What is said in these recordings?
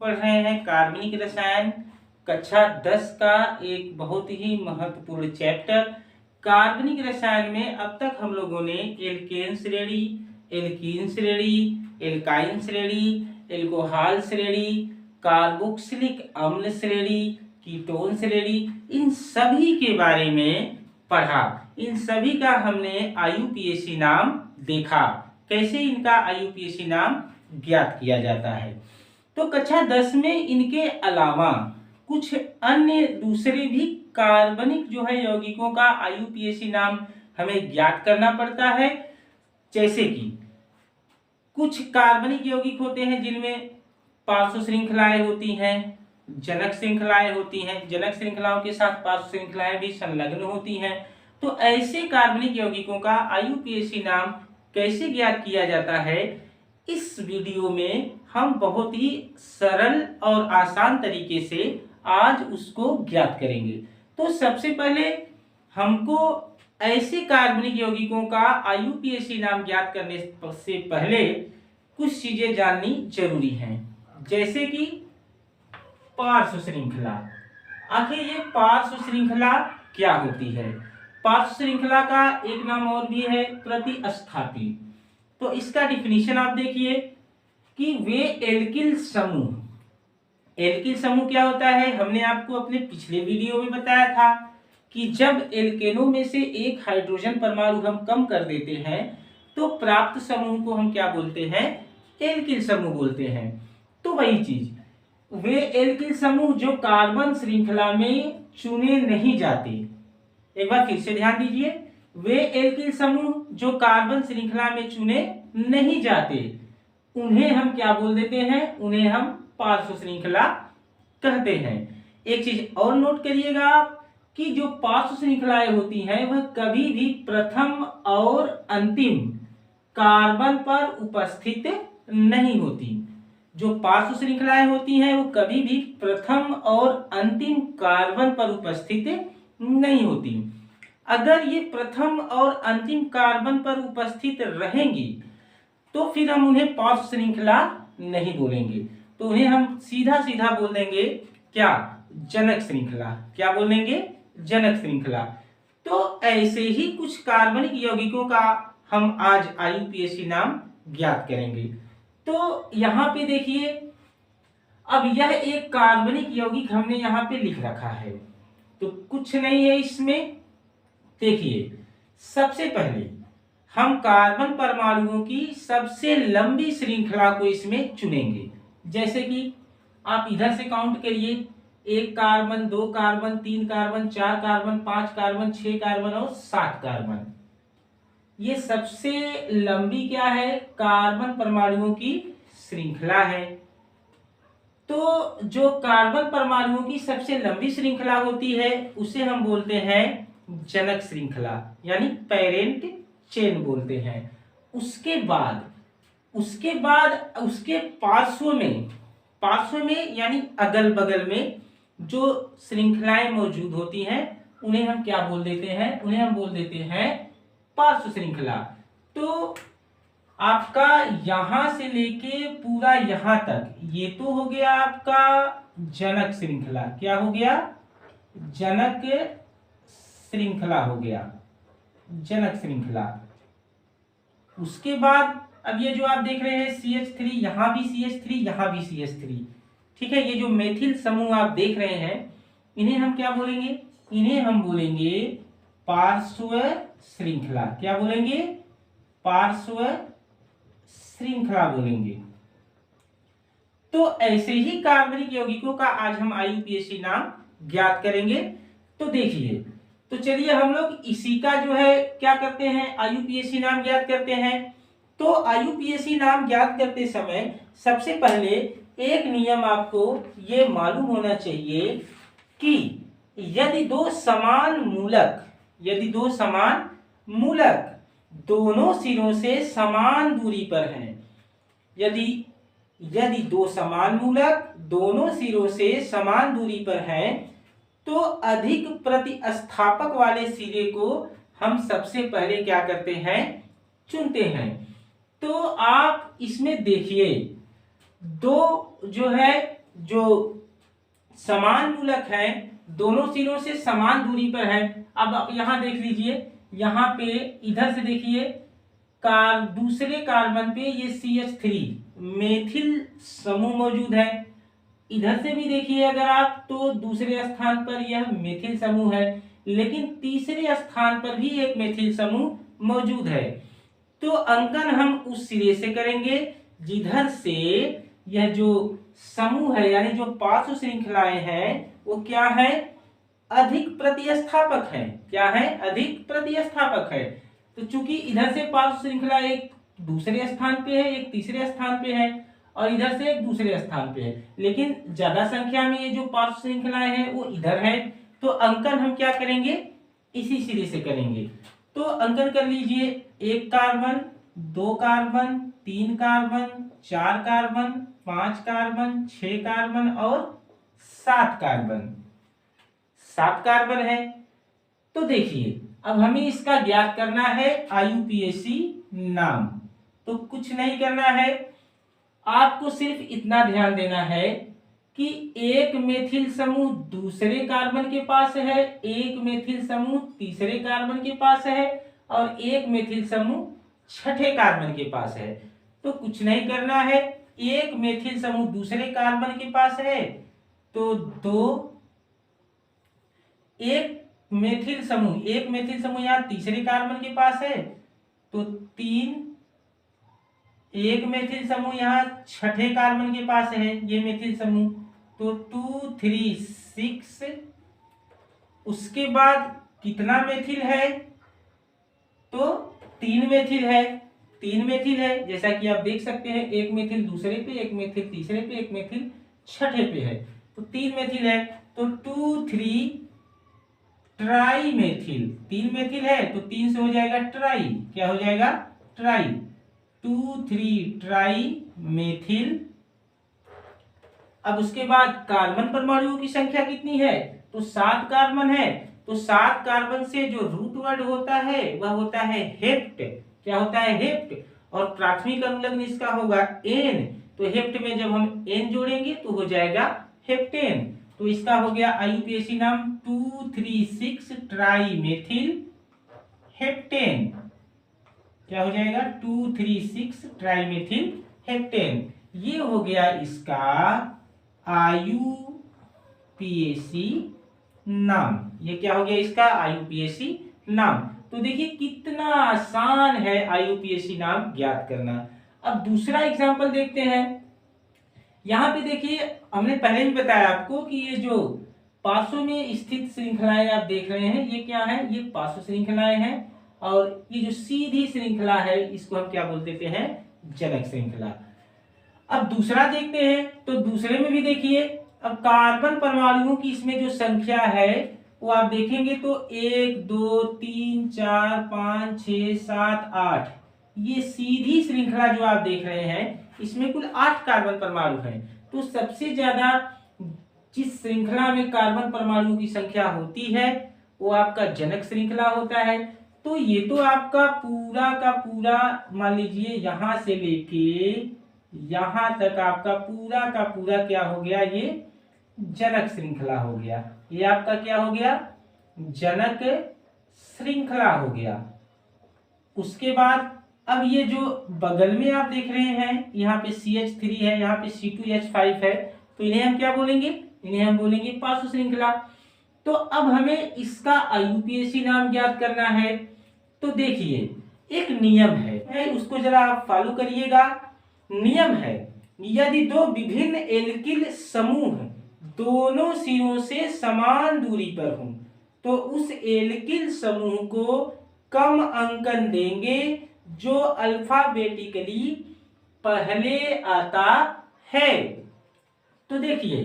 पढ़ रहे हैं कार्बनिक रसायन कक्षा 10 का एक बहुत ही महत्वपूर्ण चैप्टर। कार्बनिक रसायन में अब तक हम लोगों ने एल्केन श्रेणी, एल्कीन श्रेणी, एल्काइन श्रेणी, एल्कोहल श्रेणी, कार्बोक्सिलिक अम्ल श्रेणी, कीटोन श्रेणी, इन सभी के बारे में पढ़ा। इन सभी का हमने आईयूपीएसी नाम देखा, कैसे इनका आईयूपीएसी नाम ज्ञात किया जाता है। तो कक्षा 10 में इनके अलावा कुछ अन्य दूसरे भी कार्बनिक जो है यौगिकों का आईयूपीएसी नाम हमें ज्ञात करना पड़ता है। जैसे कि कुछ कार्बनिक यौगिक होते हैं जिनमें पार्श्व श्रृंखलाएं होती हैं, जनक श्रृंखलाएं होती हैं, जनक श्रृंखलाओं के साथ पार्श्व श्रृंखलाएं भी संलग्न होती हैं। तो ऐसे कार्बनिक यौगिकों का आईयूपीएसी नाम कैसे ज्ञात किया जाता है, इस वीडियो में हम बहुत ही सरल और आसान तरीके से आज उसको ज्ञात करेंगे। तो सबसे पहले हमको ऐसे कार्बनिक यौगिकों का आईयूपीएसी नाम ज्ञात करने से पहले कुछ चीजें जाननी जरूरी हैं। जैसे कि पार्श्व श्रृंखला। आखिर ये पार्श्व श्रृंखला क्या होती है? पार्श्व श्रृंखला का एक नाम और भी है प्रतिस्थापी। तो इसका डिफिनीशन आप देखिए कि वे एल्किल समूह। एल्किल समूह क्या होता है? हमने आपको अपने पिछले वीडियो में बताया था कि जब एल्केनों में से एक हाइड्रोजन परमाणु हम कम कर देते हैं तो प्राप्त समूह को हम क्या बोलते हैं? एल्किल समूह बोलते हैं। तो वही चीज, वे एल्किल समूह जो कार्बन श्रृंखला में चुने नहीं जाते। एक बार फिर से ध्यान दीजिए, वे एल्किल समूह जो कार्बन श्रृंखला में चुने नहीं जाते, उन्हें हम क्या बोल देते हैं? उन्हें हम पार्श्व श्रृंखला कहते हैं। एक चीज और नोट करिएगा आप कि जो पार्श्व श्रृंखलाएं होती हैं वह कभी भी प्रथम और अंतिम कार्बन पर उपस्थित नहीं होती। जो पार्श्व श्रृंखलाएं होती हैं वो कभी भी प्रथम और अंतिम कार्बन पर उपस्थित नहीं होती। अगर ये प्रथम और अंतिम कार्बन पर उपस्थित रहेंगी तो फिर हम उन्हें पार्श्व श्रृंखला नहीं बोलेंगे, तो उन्हें हम सीधा सीधा बोल देंगे क्या? जनक श्रृंखला। क्या बोल देंगे? जनक श्रृंखला। तो ऐसे ही कुछ कार्बनिक यौगिकों का हम आज आईयूपीएसी नाम ज्ञात करेंगे। तो यहाँ पे देखिए, अब यह एक कार्बनिक यौगिक हमने यहाँ पे लिख रखा है, तो कुछ नहीं है इसमें। देखिए, सबसे पहले हम कार्बन परमाणुओं की सबसे लंबी श्रृंखला को इसमें चुनेंगे। जैसे कि आप इधर से काउंट करिए, 1 carbon, 2 carbon, 3 carbon, 4 carbon, 5 carbon, 6 carbon और 7 कार्बन। ये सबसे लंबी क्या है? कार्बन परमाणुओं की श्रृंखला है। तो जो कार्बन परमाणुओं की सबसे लंबी श्रृंखला होती है उसे हम बोलते हैं जनक श्रृंखला, यानी पेरेंट चेन बोलते हैं। उसके बाद उसके पार्श्व में यानी अगल बगल में जो श्रृंखलाएं मौजूद होती हैं उन्हें हम क्या बोल देते हैं? उन्हें हम बोल देते हैं पार्श्व श्रृंखला। तो आपका यहां से लेके पूरा यहां तक ये तो हो गया आपका जनक श्रृंखला। क्या हो गया? जनक श्रृंखला हो गया, जनक श्रृंखला। उसके बाद अब ये जो आप देख रहे हैं CH3, यहां भी CH3, यहां भी CH3, ठीक है। ये जो मेथिल समूह आप देख रहे हैं इन्हें हम क्या बोलेंगे? इन्हें हम बोलेंगे पार्श्व श्रृंखला। क्या बोलेंगे? पार्श्व श्रृंखला बोलेंगे। तो ऐसे ही कार्बनिक यौगिकों का आज हम आईयूपीएसी नाम ज्ञात करेंगे। तो देखिए, तो चलिए हम लोग इसी का जो है क्या करते हैं? आईयूपीएसी नाम ज्ञात करते हैं। तो आईयूपीएसी नाम ज्ञात करते समय सबसे पहले एक नियम आपको ये मालूम होना चाहिए कि यदि दो समान मूलक दोनों सिरों से समान दूरी पर हैं, यदि दो समान मूलक दोनों सिरों से समान दूरी पर हैं तो अधिक प्रतिस्थापक वाले सिरे को हम सबसे पहले क्या करते हैं? चुनते हैं। तो आप इसमें देखिए, दो जो है जो समान मूलक है दोनों सिरों से समान दूरी पर है। अब आप यहाँ देख लीजिए, यहाँ पे इधर से देखिए दूसरे कार्बन पे ये CH3 मेथिल समूह मौजूद है। इधर से भी देखिए अगर आप तो दूसरे स्थान पर यह मेथिल समूह है, लेकिन तीसरे स्थान पर भी एक मेथिल समूह मौजूद है। तो अंकन हम उस सिरे से करेंगे जिधर से यह जो समूह है यानी जो पार्श्व श्रृंखलाएं हैं वो क्या है, अधिक प्रतिस्थापक है। क्या है, अधिक प्रतिस्थापक है। तो चूंकि इधर से पार्श्व श्रृंखला एक दूसरे स्थान पे है, एक तीसरे स्थान पे है, और इधर से एक दूसरे स्थान पे है, लेकिन ज्यादा संख्या में ये जो पार्श्व श्रृंखलाएं हैं वो इधर है। तो अंकन हम क्या करेंगे, इसी सिरे से करेंगे। तो अंकन कर लीजिए, 1 carbon, 2 carbon, 3 carbon, 4 carbon, 5 carbon, 6 carbon और 7 कार्बन। 7 कार्बन है। तो देखिए अब हमें इसका ज्ञात करना है IUPAC नाम। तो कुछ नहीं करना है, आपको सिर्फ इतना ध्यान देना है कि एक मेथिल समूह दूसरे कार्बन के पास है, एक मेथिल समूह तीसरे कार्बन के पास है और एक मेथिल समूह छठे कार्बन के पास है। तो कुछ नहीं करना है, एक मेथिल समूह दूसरे कार्बन के पास है तो 2, एक मेथिल समूह यहाँ तीसरे कार्बन के पास है तो 3, एक मेथिल समूह यहाँ छठे कार्बन के पास है ये मेथिल समूह तो 2, 3, 6। उसके बाद कितना मेथिल है, तो 3 मेथिल है। 3 मेथिल है जैसा कि आप देख सकते हैं, एक मेथिल दूसरे पे, एक मेथिल तीसरे पे, एक मेथिल छठे पे है तो 3 मेथिल है। तो 2, 3 ट्राई मेथिल, 3 मेथिल है तो 3 से हो जाएगा ट्राई। क्या हो जाएगा, ट्राई। 2, 3 try methyl. अब उसके बाद कार्बन परमाणुओं की संख्या कितनी है, तो 7 कार्बन है। तो 7 कार्बन से जो रूट वर्ड होता है वह होता है हेप्ट। क्या होता है, हेप्ट। और प्राथमिक अनुलग्न इसका होगा एन। तो हेप्ट में जब हम एन जोड़ेंगे तो हो जाएगा हेप्टेन। तो इसका हो गया IUPAC नाम 2,3,6 ट्राई मेथिल हेप्टेन। क्या हो जाएगा, 2,3,6 ट्राई मेथिल हेप्टेन। ये हो गया इसका IUPAC नाम। ये क्या हो गया इसका IUPAC नाम। तो देखिए कितना आसान है IUPAC नाम ज्ञात करना। अब दूसरा एग्जांपल देखते हैं। यहाँ पे देखिए हमने पहले भी बताया आपको कि ये जो पार्श्व में स्थित श्रृंखलाएं आप देख रहे हैं ये क्या है, ये पार्श्व श्रृंखलाएं हैं। और ये जो सीधी श्रृंखला है इसको हम क्या बोल देते हैं, जनक श्रृंखला। अब दूसरा देखते हैं। तो दूसरे में भी देखिए, अब कार्बन परमाणुओं की इसमें जो संख्या है वो आप देखेंगे तो 1, 2, 3, 4, 5, 6, 7, 8। ये सीधी श्रृंखला जो आप देख रहे हैं इसमें कुल 8 कार्बन परमाणु हैं। तो सबसे ज्यादा जिस श्रृंखला में कार्बन परमाणुओं की संख्या होती है वो आपका जनक श्रृंखला होता है। तो ये तो आपका पूरा का पूरा मान लीजिए यहां से लेके यहां तक आपका पूरा का पूरा क्या हो गया, ये जनक श्रृंखला हो गया। ये आपका क्या हो गया, जनक श्रृंखला हो गया। उसके बाद अब ये जो बगल में आप देख रहे हैं यहाँ पे CH3 है, यहाँ पे C2H5 है, तो इन्हें हम क्या बोलेंगे, इन्हें हम बोलेंगे पार्श्व श्रृंखला। तो अब हमें इसका IUPAC नाम ज्ञात करना है। तो देखिए एक नियम है, उसको जरा आप फॉलो करिएगा। नियम है, यदि दो विभिन्न एल्किल समूह दोनों सिरों से समान दूरी पर हों तो उस एल्किल समूह को कम अंकन देंगे जो अल्फाबेटिकली पहले आता है। तो देखिए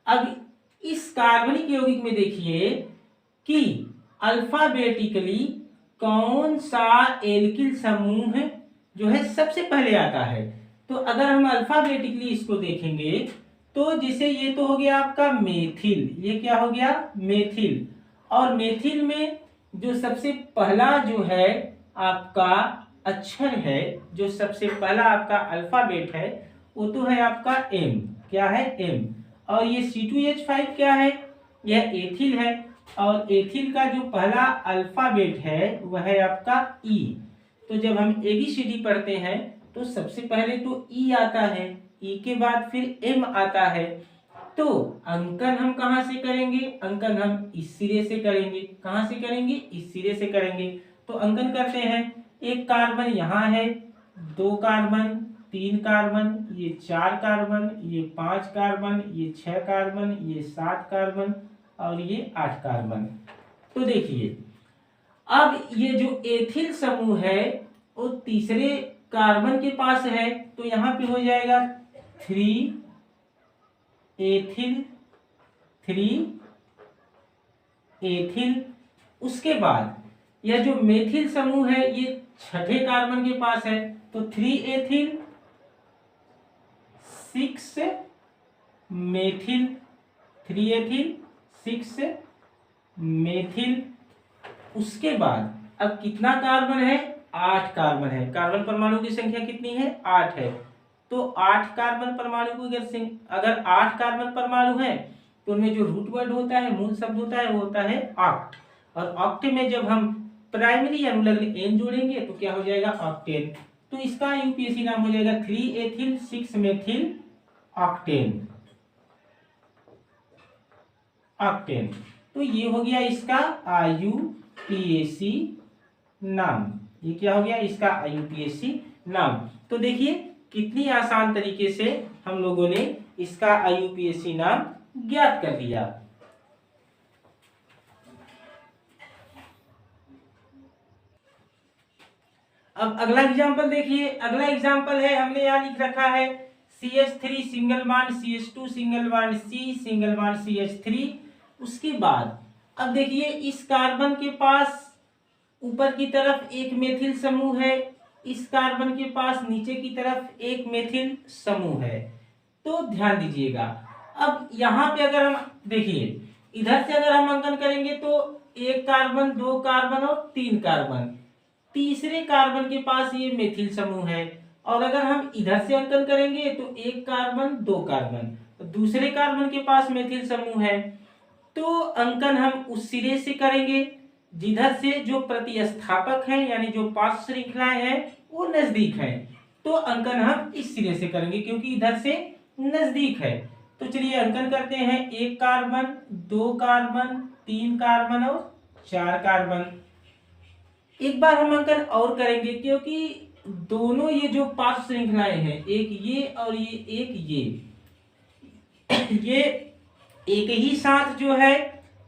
अब इस कार्बनिक यौगिक में देखिए कि अल्फाबेटिकली कौन सा एल्किल समूह जो है सबसे पहले आता है। तो अगर हम अल्फाबेटिकली इसको देखेंगे तो जैसे ये तो हो गया आपका मेथिल, ये क्या हो गया, मेथिल। और मेथिल में जो सबसे पहला जो है आपका अक्षर है, जो सबसे पहला आपका अल्फाबेट है वो तो है आपका M। क्या है M। और ये C2H5 क्या है, यह एथिल है। और एथिल का जो पहला अल्फाबेट है वह है आपका E। तो जब हम ABCD पढ़ते हैं तो सबसे पहले तो E आता है, E के बाद फिर M आता है। तो अंकन हम कहाँ से करेंगे, अंकन हम इस सिरे से करेंगे। कहाँ से करेंगे, इस सिरे से करेंगे। तो अंकन करते हैं, एक कार्बन यहाँ है, 2 कार्बन, 3 कार्बन, ये 4 कार्बन, ये 5 कार्बन, ये 6 कार्बन, ये 7 कार्बन और ये 8 कार्बन। तो देखिए अब ये जो एथिल समूह है वो तीसरे कार्बन के पास है, तो यहाँ पे हो जाएगा 3 एथिल, 3 एथिल। उसके बाद यह जो मेथिल समूह है ये छठे कार्बन के पास है, तो 3 एथिल, 6 मेथिल, 3 एथिल, 6 मेथिल। उसके बाद अब कितना कार्बन है, 8 कार्बन है। कार्बन परमाणु की संख्या कितनी है, 8 है। तो 8 कार्बन परमाणु को अगर 8 कार्बन परमाणु है तो उनमें जो रूट वर्ड होता है, मूल शब्द होता है, वो होता है ऑक्ट। और ऑक्ट में जब हम प्राइमरी अनुलग्न एन जोड़ेंगे तो क्या हो जाएगा, ऑक्टेन। तो इसका यूपीएससी नाम हो जाएगा 3 एथिल 6 मेथिल ऑक्टेन, ऑक्टेन। तो ये हो गया इसका आईयूपीएसी नाम। ये क्या हो गया, इसका आईयूपीएसी नाम। तो देखिए कितनी आसान तरीके से हम लोगों ने इसका आईयूपीएसी नाम ज्ञात कर लिया। अब अगला एग्जांपल देखिए। अगला एग्जांपल है, हमने यहाँ लिख रखा है CH3 single bond CH2 single bond C single bond CH3। उसके बाद अब देखिए इस कार्बन के पास ऊपर की तरफ एक मेथिल समूह है, इस कार्बन के पास नीचे की तरफ एक मेथिल समूह है। तो ध्यान दीजिएगा, अब यहाँ पे अगर हम देखिए इधर से अगर हम अंकन करेंगे तो 1 कार्बन, 2 कार्बन और 3 कार्बन, तीसरे कार्बन के पास ये मेथिल समूह है। और अगर हम इधर से अंकन करेंगे तो 1 कार्बन, 2 कार्बन, तो दूसरे कार्बन के पास मेथिल समूह है। तो अंकन हम उस सिरे से करेंगे जिधर से जो प्रतिस्थापक हैं यानी जो पार्श्व श्रृंखलाएं हैं वो नजदीक हैं। तो अंकन हम इस सिरे से करेंगे क्योंकि इधर से नजदीक है। तो चलिए अंकन करते हैं, 1 कार्बन, 2 कार्बन, 3 कार्बन और 4 कार्बन। एक बार हम अंकन और करेंगे क्योंकि दोनों ये जो पार्श्व श्रृंखलाएं हैं, एक ये और ये एक ये एक ही साथ जो है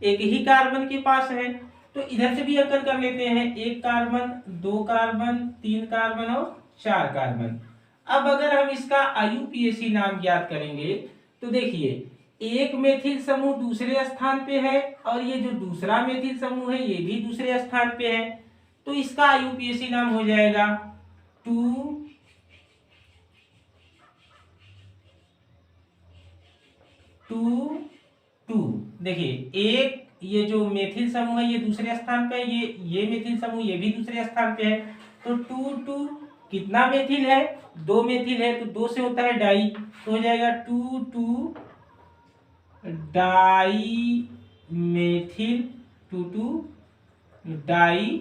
एक ही कार्बन के पास है। तो इधर से भी अंकन कर लेते हैं, 1 कार्बन, 2 कार्बन, 3 कार्बन और 4 कार्बन। अब अगर हम इसका आईयूपीएसी नाम ज्ञात करेंगे तो देखिए एक मेथिल समूह दूसरे स्थान पे है और ये जो दूसरा मेथिल समूह है ये भी दूसरे स्थान पे है। तो इसका आईयूपीएसी नाम हो जाएगा 2 2 2। देखिए एक ये जो मेथिल समूह है ये दूसरे स्थान पे है, ये मेथिल समूह ये भी दूसरे स्थान पे है। तो 2 2 कितना मेथिल है, 2 मेथिल है, तो 2 से होता है डाई, तो हो जाएगा 2 2 डाई मेथिल, 2 2 डाई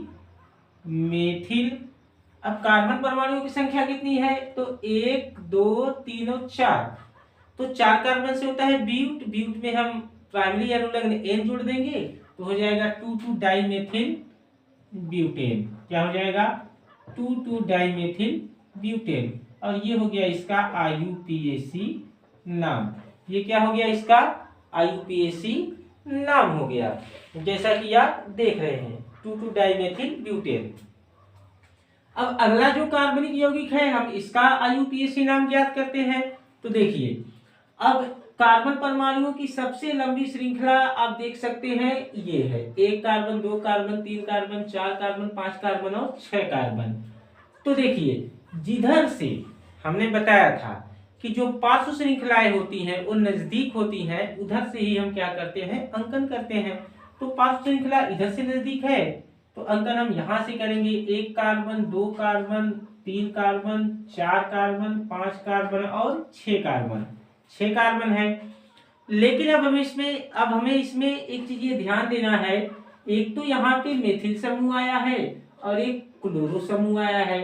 मेथिल। अब कार्बन परमाणुओं की संख्या कितनी है, तो 1 2 3 और 4। तो 4 कार्बन से होता है ब्यूट, ब्यूट में हम प्राइमरी अनुलग्न एन जोड़ देंगे तो हो जाएगा 2 2 डाई मेथिल ब्यूटेन। क्या हो जाएगा, 2 2 डाई मेथिल ब्यूटेन। और ये हो गया इसका आईयूपीएसी नाम। ये क्या हो गया, इसका आईयूपीएसी नाम हो गया, जैसा कि आप देख रहे हैं 2 2 डाई मेथिल ब्यूटेन। अब अगला जो कार्बनिक यौगिक है हम इसका आईयूपीएसी नाम ज्ञात करते हैं। तो देखिए अब कार्बन परमाणुओं की सबसे लंबी श्रृंखला आप देख सकते हैं, ये है 1 carbon, 2 carbon, 3 carbon, 4 carbon, 5 carbon और 6 कार्बन। तो देखिए जिधर से हमने बताया था कि जो पार्श्व श्रृंखलाएं होती हैं वो नजदीक होती हैं, उधर से ही हम क्या करते हैं, अंकन करते हैं। तो पार्श्व श्रृंखला इधर से नजदीक है तो अंकन हम यहां से करेंगे, 1 carbon, 2 carbon, 3 carbon, 4 carbon, 5 carbon और 6 कार्बन। 6 कार्बन है। लेकिन अब हमें इसमें एक चीज ये ध्यान देना है, एक तो यहाँ पे मेथिल समूह आया है और एक क्लोरो समूह आया है।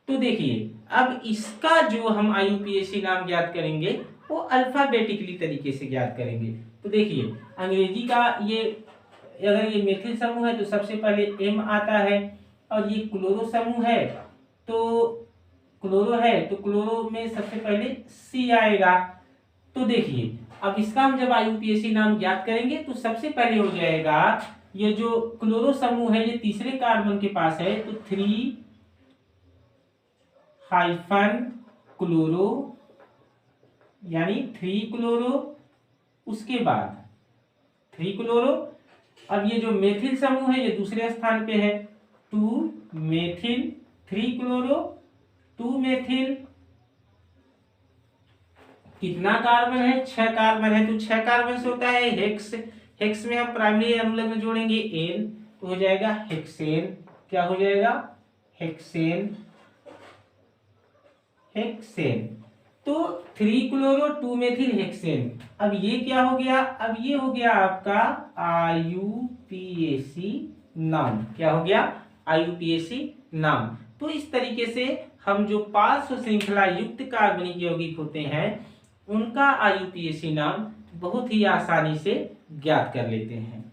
तो देखिए अब इसका जो हम IUPAC नाम ज्ञात करेंगे वो अल्फाबेटिकली तरीके से ज्ञात करेंगे। तो देखिए अंग्रेजी का ये, अगर ये मेथिल समूह है तो सबसे पहले M आता है, और ये क्लोरो समूह है तो क्लोरो में सबसे पहले C आएगा। तो देखिए अब इसका हम जब IUPAC नाम ज्ञात करेंगे तो सबसे पहले हो जाएगा, ये जो क्लोरो समूह है ये तीसरे कार्बन के पास है तो 3 हाइफन क्लोरो, यानी 3 क्लोरो, उसके बाद 3 क्लोरो। अब ये जो मेथिल समूह है ये दूसरे स्थान पे है, 2 मेथिल, 3 क्लोरो, 2 मेथिल। कितना कार्बन है? 6 कार्बन है। तो 6 कार्बन से होता है हेक्स। हेक्स में हम प्राइमरी अनुलग्न में जोड़ेंगे एन, तो हो जाएगा हेक्सेन। क्या हो जाएगा? हेक्सेन। हेक्सेन। तो 3 क्लोरो 2 मेथिल हेक्सेन। अब ये क्या हो गया? अब ये हो गया आपका IUPAC नाम। क्या हो गया? IUPAC नाम। तो इस तरीके से हम जो पार्श्व श्रृंखला युक्त कार्बनिक यौगिक होते हैं उनका IUPAC नाम बहुत ही आसानी से ज्ञात कर लेते हैं।